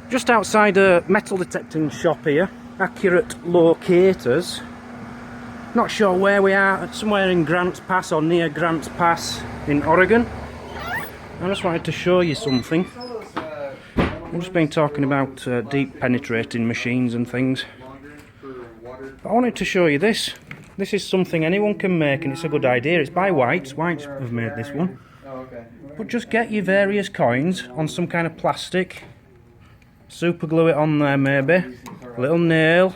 Just outside a metal detecting shop here, Accurate Locators. Not sure where we are, somewhere in Grants Pass or near Grants Pass in Oregon. I just wanted to show you something. I've just been talking about deep penetrating machines and things. But I wanted to show you this. This is something anyone can make and it's a good idea. It's by Whites. Whites have made this one. But just get your various coins on some kind of plastic. Super glue it on there maybe. A little nail.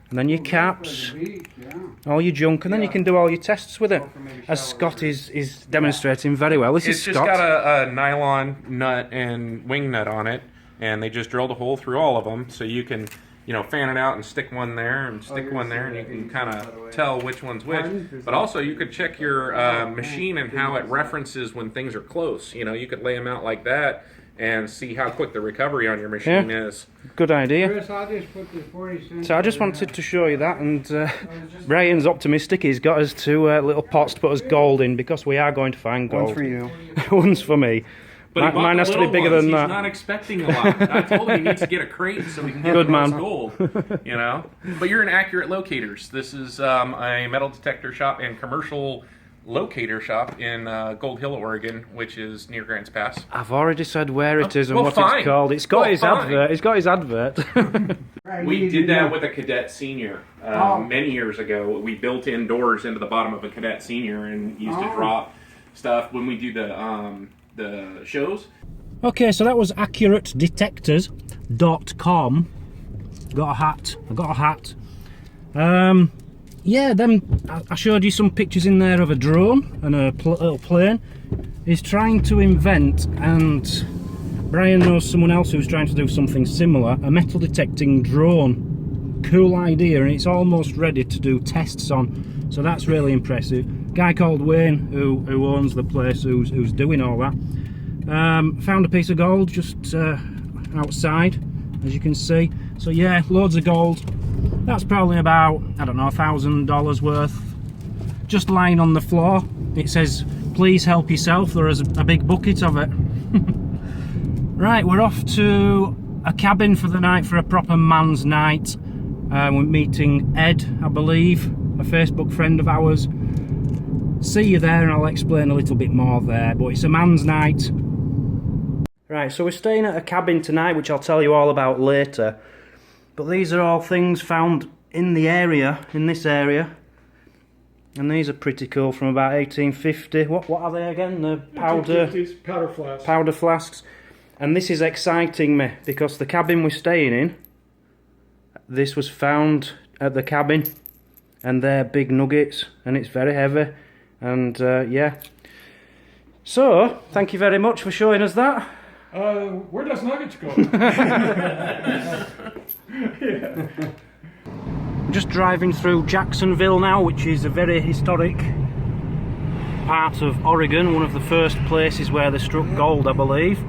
And then your caps. All your junk. And then you can do all your tests with it. As Scott is demonstrating very well. This is Scott. It's just got a nylon nut and wing nut on it. And they just drilled a hole through all of them. So you can, you know, fan it out and stick one there and stick one there. And you can kind of tell which one's which. But also you could check your machine and how it references when things are close. You know, you could lay them out like that. And see how quick the recovery on your machine is. Good idea. Chris, I'll just put the 40 cents. So I just wanted to show you that, and Brian's optimistic. He's got us two little pots to put us gold in because we are going to find gold. One's for you. One's for me. But Mine has to be bigger than that. He's not expecting a lot. I told him he needs to get a crate so we can get the most gold. You know. But you're in Accurate Locators. This is a metal detector shop and commercial locator shop in Gold Hill, Oregon, which is near Grants Pass. I've already said where it is and what it's called. It's got his advert. It's got his advert. We did that with a Cadet Senior many years ago. We built in doors into the bottom of a Cadet Senior and used to drop stuff when we do the shows. Okay, so that was accuratedetectors.com. Got a hat. I got a hat. Yeah, then I showed you some pictures in there of a drone and a little plane. He's trying to invent, and Brian knows someone else who's trying to do something similar, a metal detecting drone. Cool idea, and it's almost ready to do tests on, so that's really impressive. Guy called Wayne, who owns the place, who's doing all that. Found a piece of gold just outside, as you can see. So yeah, loads of gold. That's probably about, I don't know, $1,000 worth. Just lying on the floor. It says, please help yourself. There is a big bucket of it. Right, we're off to a cabin for the night for a proper man's night. We're meeting Ed, I believe, a Facebook friend of ours. See you there and I'll explain a little bit more there, but it's a man's night. Right, so we're staying at a cabin tonight, which I'll tell you all about later. But these are all things found in the area, in this area. And these are pretty cool, from about 1850. What are they again? The powder flasks. Powder flasks. And this is exciting me, because the cabin we're staying in, this was found at the cabin. And they're big nuggets, and it's very heavy. And yeah. So, thank you very much for showing us that. Where does nuggets go? Yeah. Just driving through Jacksonville now, which is a very historic part of Oregon, one of the first places where they struck gold, I believe.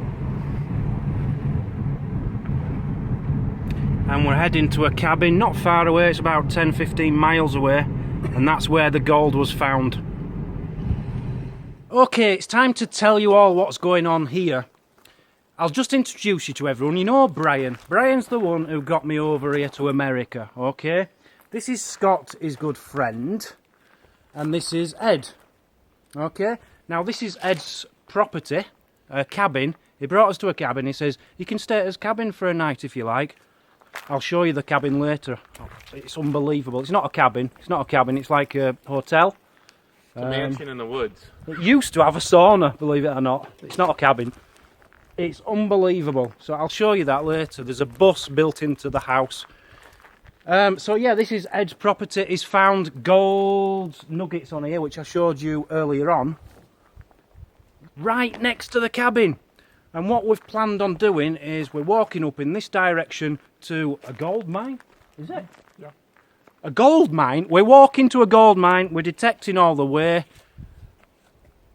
And we're heading to a cabin not far away, it's about 10-15 miles away, and that's where the gold was found. Okay, it's time to tell you all what's going on here. I'll just introduce you to everyone. You know Brian. Brian's the one who got me over here to America, okay? This is Scott, his good friend. And this is Ed, okay? Now, this is Ed's property, a cabin. He brought us to a cabin. He says, you can stay at his cabin for a night if you like. I'll show you the cabin later. It's unbelievable. It's not a cabin. It's not a cabin. It's like a hotel. It's a mansion in the woods. It used to have a sauna, believe it or not. It's not a cabin. It's unbelievable. So I'll show you that later. There's a bus built into the house. So yeah, this is Ed's property. He's found gold nuggets on here, which I showed you earlier on. Right next to the cabin. And what we've planned on doing is we're walking up in this direction to a gold mine. Is it? Yeah. A gold mine. We're walking to a gold mine. We're detecting all the way.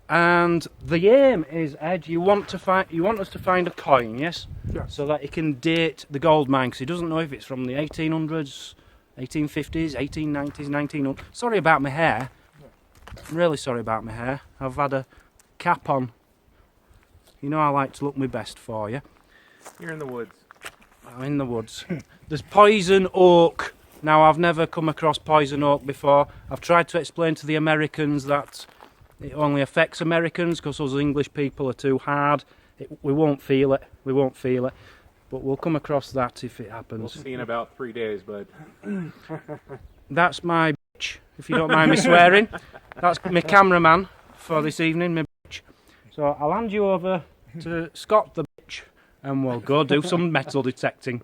And the aim is, Ed, you want us to find a coin, yes? Yeah. So that he can date the gold mine, because he doesn't know if it's from the 1800s, 1850s, 1890s, 1900s. Sorry about my hair. I'm really sorry about my hair. I've had a cap on. You know I like to look my best for you. You're in the woods. I'm in the woods. There's poison oak. Now, I've never come across poison oak before. I've tried to explain to the Americans that it only affects Americans because us English people are too hard. We won't feel it. We won't feel it. But we'll come across that if it happens. We'll see in about 3 days, but That's my bitch, if you don't mind me swearing. That's my cameraman for this evening, my bitch. So I'll hand you over to Scott the bitch and we'll go do some metal detecting.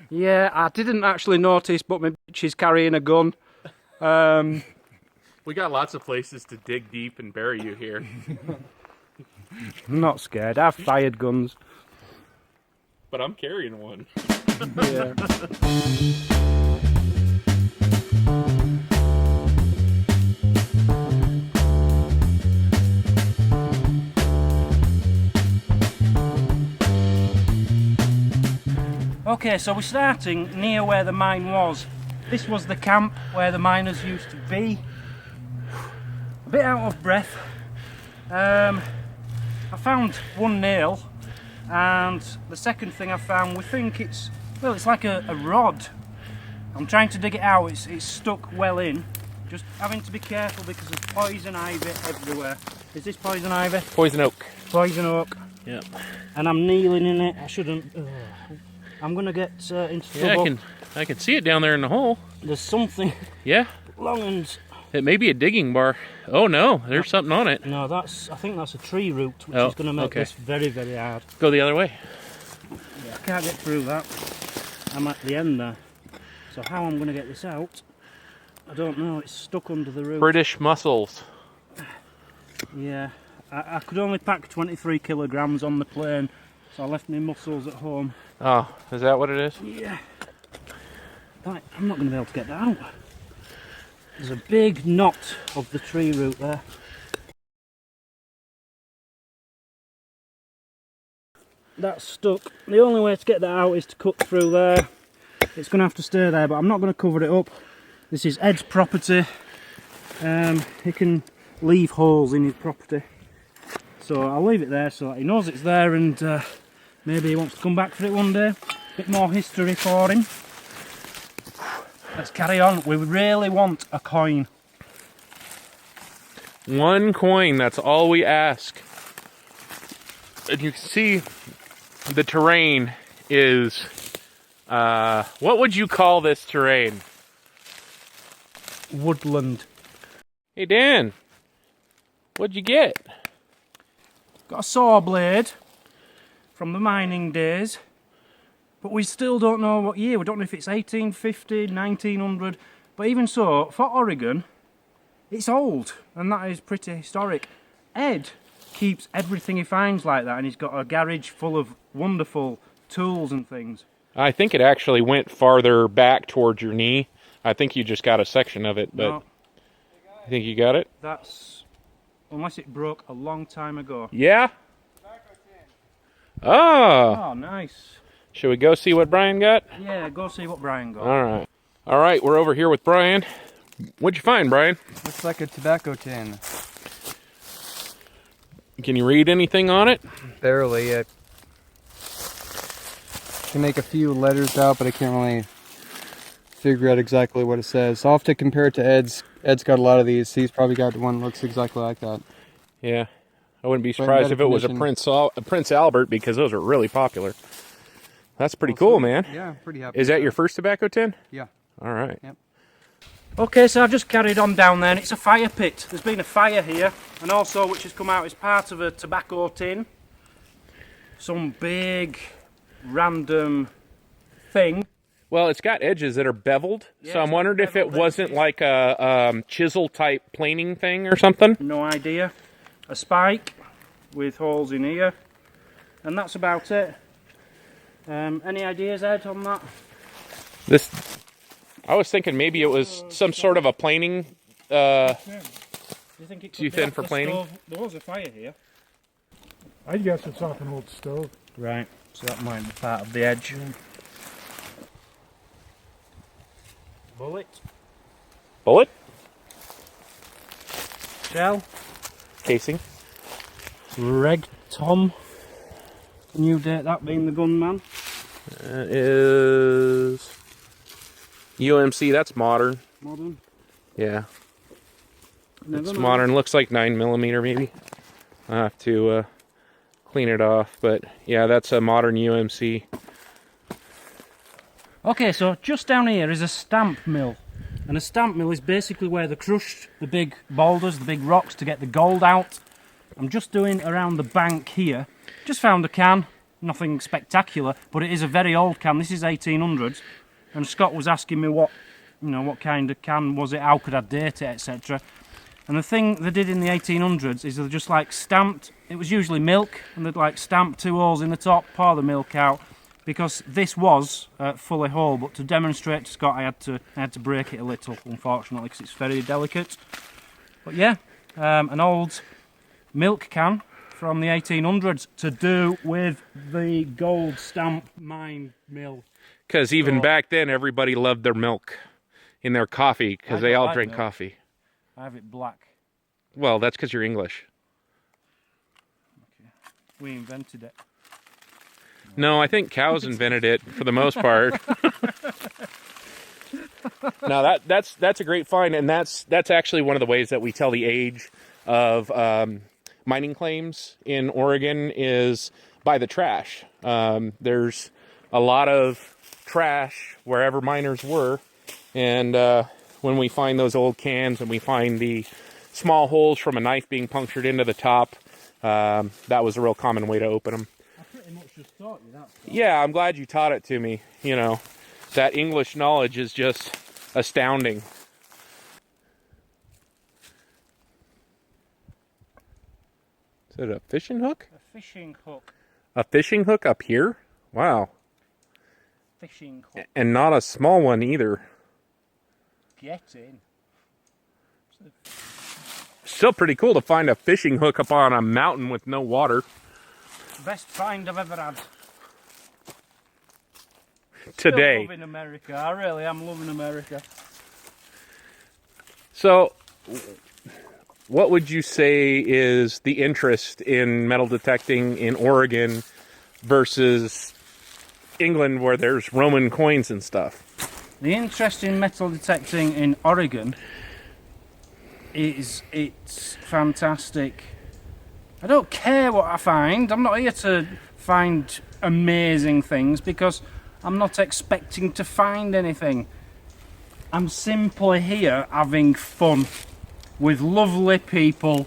Yeah, I didn't actually notice, but my bitch is carrying a gun. we got lots of places to dig deep and bury you here. I'm not scared. I've fired guns. But I'm carrying one. Yeah. Okay, so we're starting near where the mine was. This was the camp where the miners used to be. A bit out of breath. I found one nail, and the second thing I found, we think it's like a rod. I'm trying to dig it out, it's stuck well in. Just having to be careful because there's poison ivy everywhere. Is this poison ivy? Poison oak. Poison oak. Yeah. And I'm kneeling in it. I shouldn't. I'm gonna get into trouble. Yeah, I can see it down there in the hole. There's something Yeah. long and... It may be a digging bar. Oh no, there's something on it. No, I think that's a tree root, which Oh, is going to make okay. this very, very hard. Go the other way. I can't get through that. I'm at the end there. So how I'm going to get this out, I don't know. It's stuck under the root. British mussels. Yeah. I could only pack 23 kilograms on the plane, so I left my mussels at home. Oh, is that what it is? Yeah. Right, I'm not going to be able to get that out. There's a big knot of the tree root there. That's stuck. The only way to get that out is to cut through there. It's going to have to stay there, but I'm not going to cover it up. This is Ed's property. He can leave holes in his property. So I'll leave it there so that he knows it's there, and maybe he wants to come back for it one day. Bit more history for him. Let's carry on. We really want a coin. 1 coin, that's all we ask. And you can see the terrain is, what would you call this terrain? Woodland. Hey Dan, what'd you get? Got a saw blade from the mining days, but we still don't know what year. We don't know if it's 1850, 1900, but even so, for Oregon, it's old, and that is pretty historic. Ed keeps everything he finds like that, and he's got a garage full of wonderful tools and things. I think it actually went farther back towards your knee. I think you just got a section of it, but No, I think you got it? that's, unless it broke a long time ago. Yeah? Oh, Oh, nice. should we go see what Brian got? Yeah, go see what Brian got. All right, we're over here with Brian. What'd you find, Brian? Looks like a tobacco tin. Can you read anything on it? Barely. I can make a few letters out, but I can't really figure out exactly what it says. So I'll have to compare it to Ed's. Ed's got a lot of these. He's probably got one that looks exactly like that. Yeah. I wouldn't be But in surprised better if it was a condition. Prince Albert, because those are really popular. That's pretty cool, man. Yeah, pretty happy. Is with that your first tobacco tin? Yeah. All right. Yep. Okay, so I've just carried on down there, and it's a fire pit. There's been a fire here, and also which has come out as part of a tobacco tin. Some big, random thing. Well, it's got edges that are beveled, Yeah, so I'm it's wondering if it beveled wasn't edges. like a chisel type planing thing or something. No idea. A spike with holes in here, and that's about it. Any ideas, Ed, on that? This, I was thinking maybe it was some sort of a planing. Do you think it could Too be thin off for the planing? stove? There was a fire here. I guess it's off an old stove. Right, so that might be part of the edge. Bullet. Bullet Shell. casing. Reg Tom. Can you date that being the gunman? That is UMC. That's modern. Modern. Yeah, Never it's know. modern. Looks like 9mm maybe. I have to clean it off, but yeah, that's a modern UMC. Okay, so just down here is a stamp mill. And a stamp mill is basically where they crush the big boulders, the big rocks to get the gold out. I'm just doing around the bank here. Just found a can, nothing spectacular, but it is a very old can. This is 1800s. And Scott was asking me what kind of can was it, how could I date it, etc. And the thing they did in the 1800s is they just like stamped, it was usually milk, and they'd like stamp 2 holes in the top, pour the milk out, because this was fully whole. But to demonstrate to Scott, I had to break it a little, unfortunately, because it's very delicate. But yeah, an old milk can from the 1800s to do with the gold stamp mine mill. Because even back then, everybody loved their milk in their coffee, because they all drink milk. coffee. I have it black. Well, that's because you're English. Okay. We invented it. No, I think cows invented it for the most part. No, that's a great find, and that's actually one of the ways that we tell the age of mining claims in Oregon is by the trash. There's a lot of trash wherever miners were, and when we find those old cans and we find the small holes from a knife being punctured into the top, that was a real common way to open them. Pretty much just taught you that. Yeah, I'm glad you taught it to me. You know, that English knowledge is just astounding. Is it a fishing hook? A fishing hook. A fishing hook up here? Wow. Fishing hook. And not a small one either. Get in. Still pretty cool to find a fishing hook up on a mountain with no water. Best find I've ever had. Today. Still loving America. I really am loving America. So, what would you say is the interest in metal detecting in Oregon versus England, where there's Roman coins and stuff? The interest in metal detecting in Oregon it's fantastic. I don't care what I find. I'm not here to find amazing things because I'm not expecting to find anything. I'm simply here having fun with lovely people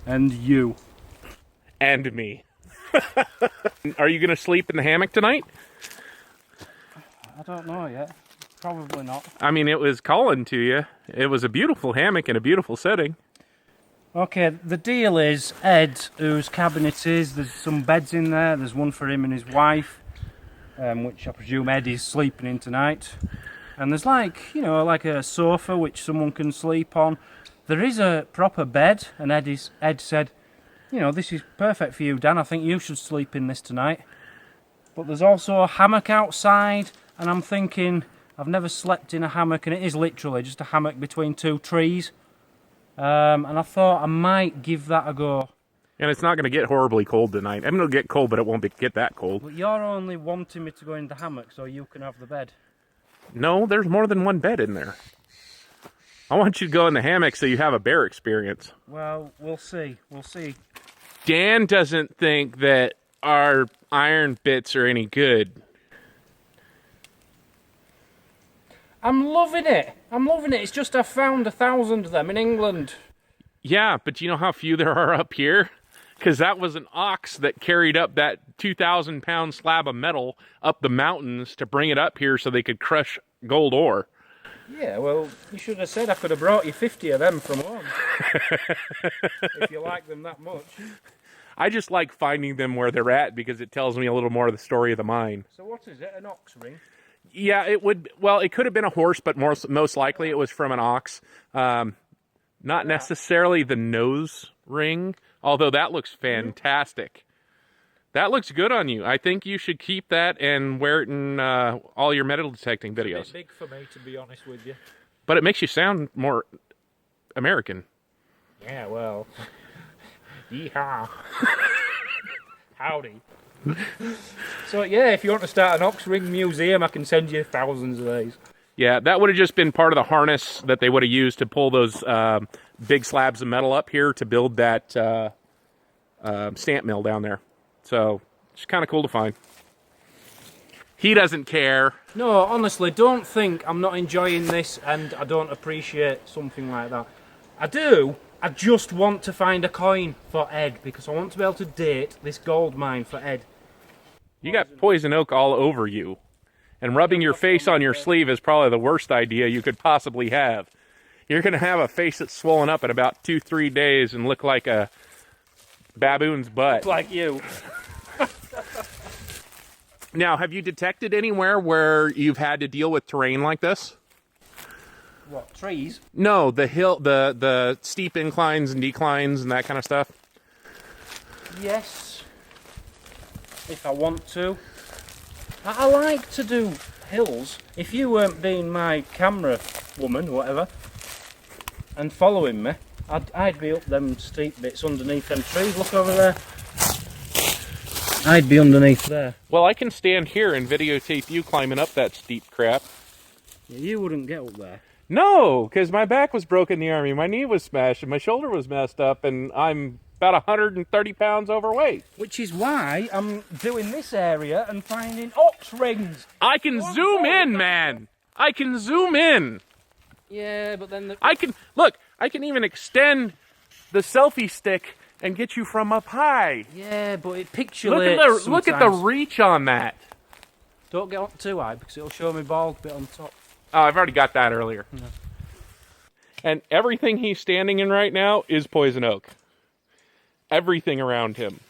and you. And me. Are you going to sleep in the hammock tonight? I don't know yet. Probably not. I mean, it was calling to you. It was a beautiful hammock in a beautiful setting. Okay, the deal is Ed, whose cabin it is, there's some beds in there. There's one for him and his wife, which I presume Ed is sleeping in tonight. And there's like a sofa which someone can sleep on. There is a proper bed, and Ed said, this is perfect for you, Dan. I think you should sleep in this tonight. But there's also a hammock outside, and I'm thinking, I've never slept in a hammock, and it is literally just a hammock between 2 trees. And I thought I might give that a go. And it's not going to get horribly cold tonight. I mean, it'll get cold, but it won't get that cold. But you're only wanting me to go in the hammock so you can have the bed. No, there's more than one bed in there. I want you to go in the hammock so you have a bear experience. Well, we'll see. We'll see. Dan doesn't think that our iron bits are any good. I'm loving it. I'm loving it. It's just I found 1,000 of them in England. Yeah, but you know how few there are up here? Because that was an ox that carried up that 2,000-pound slab of metal up the mountains to bring it up here so they could crush gold ore. Yeah, well, you should have said I could have brought you 50 of them from home. If you like them that much. I just like finding them where they're at because it tells me a little more of the story of the mine. So what is it, an ox ring? Yeah, it would. Well, it could have been a horse, but most likely it was from an ox. Not necessarily the nose ring, although that looks fantastic. That looks good on you. I think you should keep that and wear it in all your metal detecting videos. It's a bit big for me, to be honest with you. But it makes you sound more American. Yeah, well. Yeehaw. Howdy. So yeah, if you want to start an ox ring museum, I can send you thousands of these. Yeah, that would have just been part of the harness that they would have used to pull those big slabs of metal up here to build that stamp mill down there. So it's kind of cool to find. He doesn't care. No, honestly, don't think I'm not enjoying this and I don't appreciate something like that. I do. I just want to find a coin for Ed because I want to be able to date this gold mine for Ed. You got poison oak all over you. And rubbing your face on your sleeve is probably the worst idea you could possibly have. You're going to have a face that's swollen up in about 2-3 days and look like a baboon's butt. Like you. Now, have you detected anywhere where you've had to deal with terrain like this? What, trees? No, the hill, the steep inclines and declines and that kind of stuff. Yes. If I want to. I like to do hills. If you weren't being my camera woman, whatever, and following me, I'd be up them steep bits underneath them trees. Look over there. I'd be underneath there. Well, I can stand here and videotape you climbing up that steep crap. Yeah, you wouldn't get up there. No, because my back was broken in the Army, my knee was smashed, and my shoulder was messed up, and I'm about 130 pounds overweight. Which is why I'm doing this area and finding ox rings. I can zoom in, man. I can zoom in. Yeah, but then I can even extend the selfie stick and get you from up high. yeah, but it pixelates. Look at the reach on that. Don't get up too high because it'll show me bald bit on top. Oh, I've already got that earlier. Yeah. And everything he's standing in right now is poison oak. Everything around him.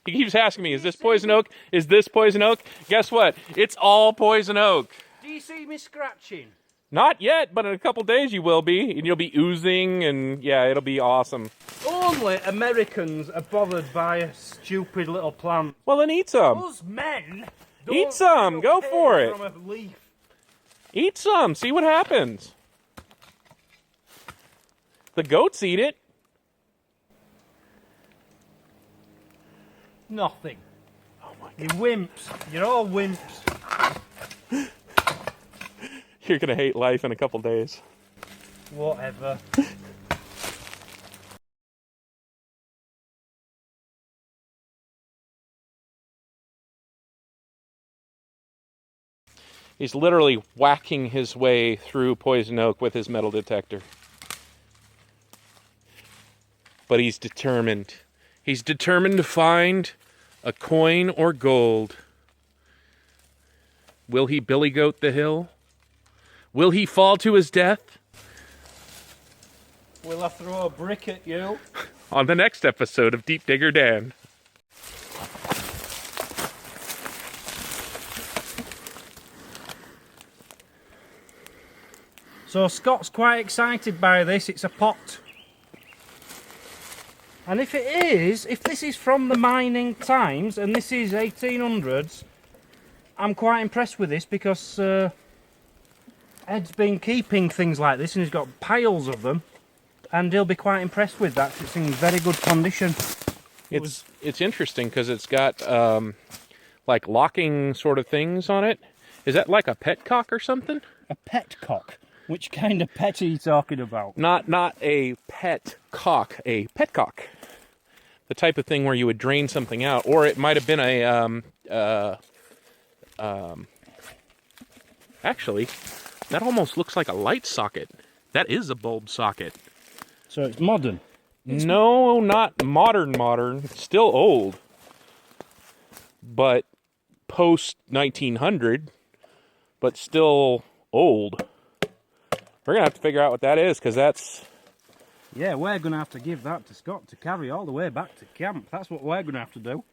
He keeps asking me, is this poison oak? Is this poison oak? Guess what? It's all poison oak. Do you see me scratching? Not yet, but in a couple days you will be. And you'll be oozing, and yeah, it'll be awesome. Only Americans are bothered by a stupid little plant. Well, then eat some. Us men Eat some. Go for it. From a leaf. Eat some. See what happens. The goats eat it. Nothing. Oh my You wimps. You're all wimps. You're going to hate life in a couple days. Whatever. He's literally whacking his way through poison oak with his metal detector. But he's determined. He's determined to find a coin or gold. Will he billy goat the hill? Will he fall to his death? Will I throw a brick at you? On the next episode of Deep Digger Dan. So Scott's quite excited by this. It's a pot. And if this is from the mining times, and this is 1800s, I'm quite impressed with this because Ed's been keeping things like this and he's got piles of them, and he'll be quite impressed with that. It's in very good condition. It's interesting because it's got like locking sort of things on it. Is that like a petcock or something? A petcock? Which kind of pet are you talking about? Not a pet cock, a petcock. The type of thing where you would drain something out, or it might have been actually, that almost looks like a light socket. That is a bulb socket. So it's modern? No, not modern. It's still old. But post 1900, but still old. We're going to have to figure out what that is, because that's... Yeah, we're going to have to give that to Scott to carry all the way back to camp. That's what we're going to have to do.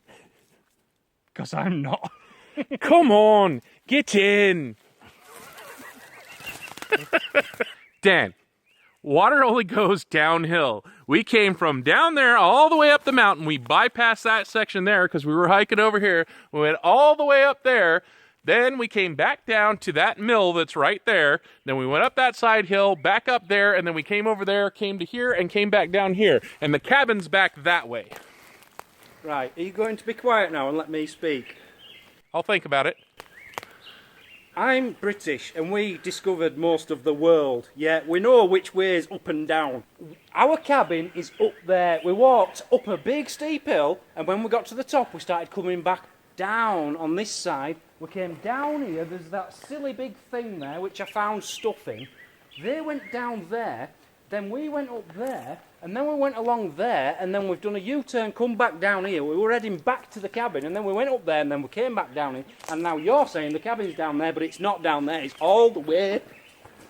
Because I'm not. Come on, get in. Dan, water only goes downhill. We came from down there all the way up the mountain. We bypassed that section there because we were hiking over here. We went all the way up there. Then we came back down to that mill that's right there. Then we went up that side hill, back up there, and then we came over there, came to here, and came back down here. And the cabin's back that way. Right, are you going to be quiet now and let me speak? I'll think about it. I'm British and we discovered most of the world. Yeah, we know which way is up and down. Our cabin is up there. We walked up a big steep hill and when we got to the top we started coming back down on this side. We came down here, there's that silly big thing there which I found stuff in. They went down there, then we went up there, and then we went along there, and then we've done a U-turn, come back down here. We were heading back to the cabin, and then we went up there, and then we came back down here, and now you're saying the cabin's down there, but it's not down there, it's all the way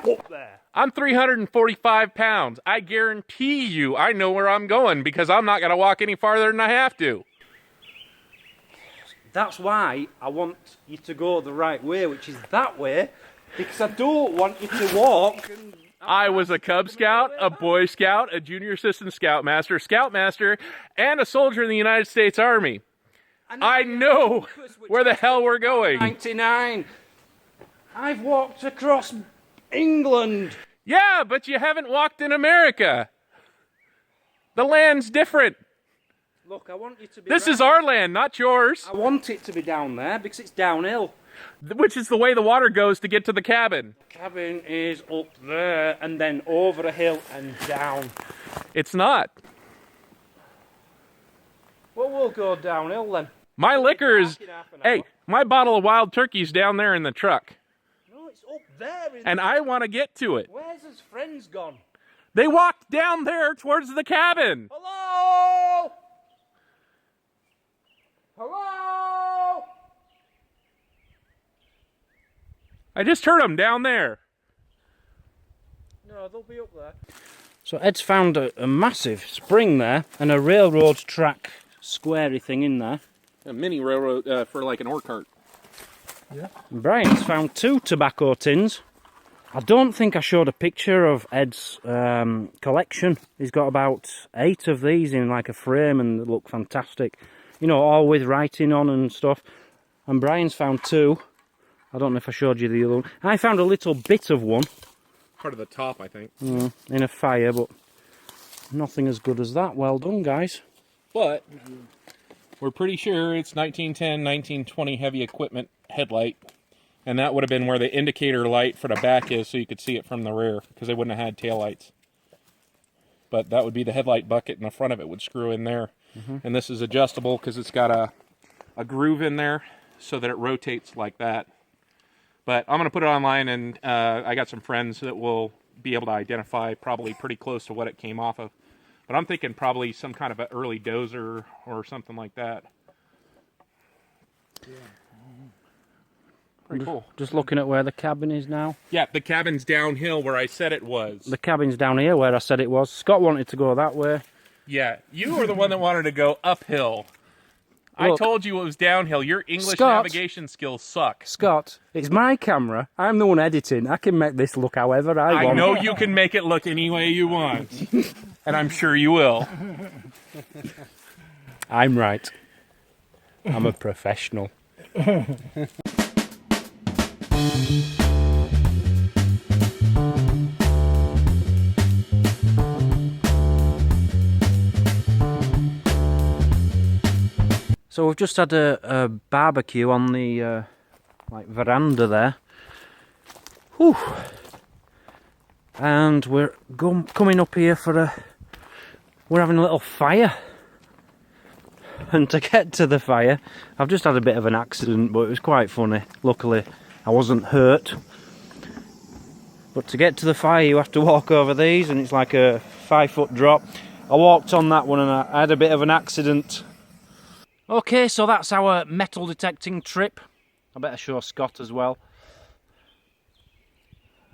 up there. I'm 345 pounds. I guarantee you I know where I'm going because I'm not going to walk any farther than I have to. That's why I want you to go the right way, which is that way, because I don't want you to walk. And I was a Cub Scout, a Boy Scout, a Junior Assistant Scoutmaster, and a soldier in the United States Army. I know where the hell we're going. 99. I've walked across England. Yeah, but you haven't walked in America. The land's different. Look, I want you to be This right. is our land, not yours. I want it to be down there because it's downhill. Which is the way the water goes to get to the cabin. Cabin is up there and then over a hill and down. It's not. Well, we'll go downhill then. My liquor is... Back in half an Hey, hour. my bottle of wild turkey's down there in the truck. No, it's up there. And I want to get to it. Where's his friends gone? They walked down there towards the cabin. Hello? Hello? I just heard them down there. No, they'll be up there. So Ed's found a massive spring there and a railroad track squarey thing in there. A mini railroad for like an ore cart. Yeah. And Brian's found 2 tobacco tins. I don't think I showed a picture of Ed's collection. He's got about 8 of these in like a frame and they look fantastic. You know, all with writing on and stuff. And Brian's found 2. I don't know if I showed you the other one. I found a little bit of one. Part of the top, I think. In a fire, but nothing as good as that. Well done, guys. But we're pretty sure it's 1910, 1920 heavy equipment headlight. And that would have been where the indicator light for the back is so you could see it from the rear because they wouldn't have had taillights. But that would be the headlight bucket and the front of it would screw in there. And this is adjustable because it's got a groove in there so that it rotates like that. But I'm going to put it online, and I got some friends that will be able to identify probably pretty close to what it came off of. But I'm thinking probably some kind of an early dozer or something like that. Pretty cool. Just looking at where the cabin is now. Yeah, the cabin's downhill where I said it was. The cabin's down here where I said it was. Scott wanted to go that way. Yeah, you were the one that wanted to go uphill. I Look, told you it was downhill. Your English Scott. navigation skills suck. Scott, it's my camera. I'm the one editing. I can make this look however I want. I know you can make it look any way you want. And I'm sure you will. I'm right. I'm a professional. So we've just had a barbecue on the like veranda there. Whew. And we're coming up here for we're having a little fire. And to get to the fire, I've just had a bit of an accident, but it was quite funny. Luckily, I wasn't hurt. But to get to the fire, you have to walk over these, and it's like a 5-foot drop. I walked on that one and I had a bit of an accident. Okay, so that's our metal detecting trip. I better show Scott as well.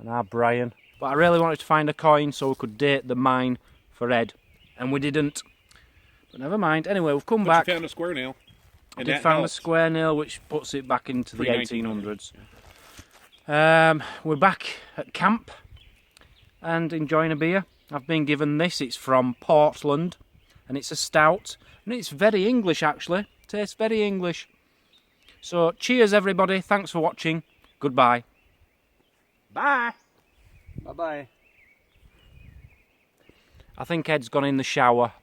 And our Brian. But I really wanted to find a coin so we could date the mine for Ed. And we didn't. But never mind. Anyway, we've come back. You found a square nail. I did find a square nail, which puts it back into the 1800s. We're back at camp and enjoying a beer. I've been given this. It's from Portland. And it's a stout. And it's very English, actually. Tastes very English. So, cheers, everybody. Thanks for watching. Goodbye. Bye. Bye-bye. I think Ed's gone in the shower.